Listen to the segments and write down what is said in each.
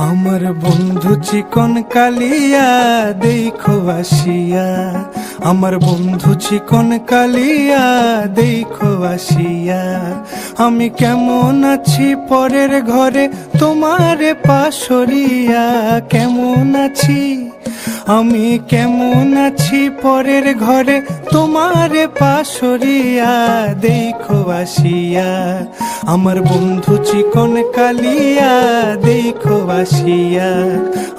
আমার বন্ধু চিকন কালিয়া দেখো আসিয়া, আমার বন্ধু চিকন কালিয়া দেখো আসিয়া। আমি কেমন আছি পরের ঘরে তোমারে পাশরিয়া, কেমন আছি আমি কেমন আছি পরের ঘরে তোমারে পাশরিয়া দেখো আসিয়া। আমার বন্ধু চিকন কালিয়া দেখো আসিয়া,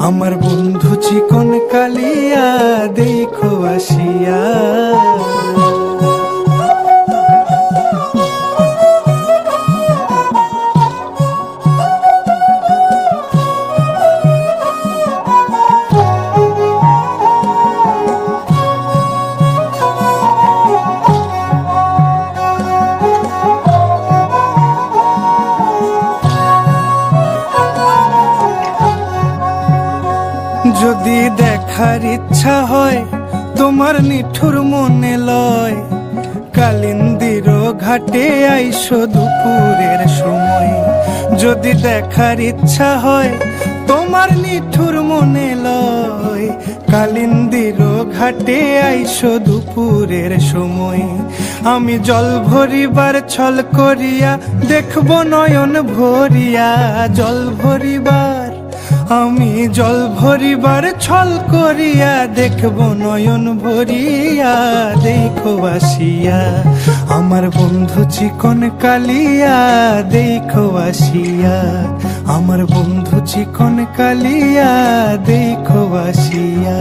আমার বন্ধু চিকন কালিয়া দেখো আসিয়া। যদি দেখার ইচ্ছা হয় তোমার নিঠুর মনে লয়, কালিন্দির ঘাটে আইসো দুপুরের সময়। যদি দেখার ইচ্ছা হয় তোমার নিঠুর মনে লয়, কালিন্দির ঘাটে আইসো দুপুরের সময়। আমি জল ভরিবার ছল করিয়া দেখবো নয়ন ভরিয়া, জল ভরিবার আমি জল ভরিবার ছল করিয়া দেখবো নয়ন ভরিয়া দেখো আসিয়া। আমার বন্ধু চিকন কালিয়া দেখো আসিয়া, আমার বন্ধু চিকন কালিয়া দেখো আসিয়া।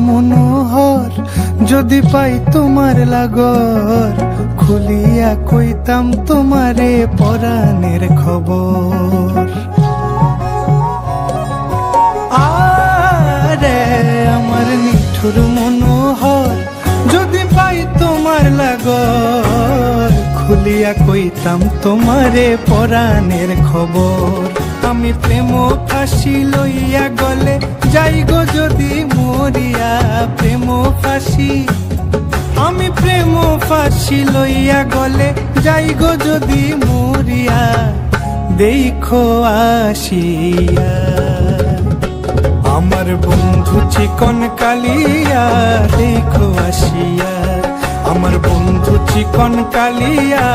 মনোহর যদি পাই তোমার লাগর, খুলিয়া কইতাম তোমারে পরাণের খবর। আরে আমার নিঠুর মনোহর যদি পাই তোমার লাগর, খুলিয়া কইতাম তোমারে পরাণের খবর। আমি প্রেম ফাঁসি লইয়া গলে যাই গো যদি মরিয়া, প্রেম ফাঁসি আমি প্রেম ফাঁসি লইয়া গলে যাই গো যদি মরিয়া দেখো আসিয়া। আমার বন্ধু চিকন কালিয়া দেখো আসিয়া, আমার বন্ধু চিকন কালিয়া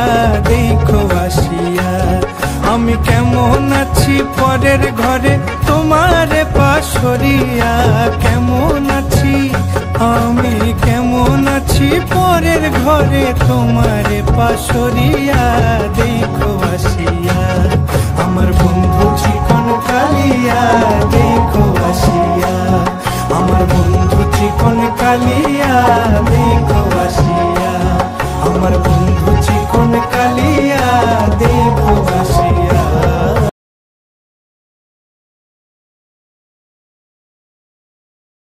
দেখো আসিয়া। আমি কেমন আছি পরের ঘরে তোমারে পাশরিয়া, কেমন আছি আমি কেমন আছি পরের ঘরে তোমারে পাশরিয়া দেখো আসিয়া। আমার বন্ধু চিকন কালিয়া দেখো আসিয়া, আমার বন্ধু চিকন কালিয়া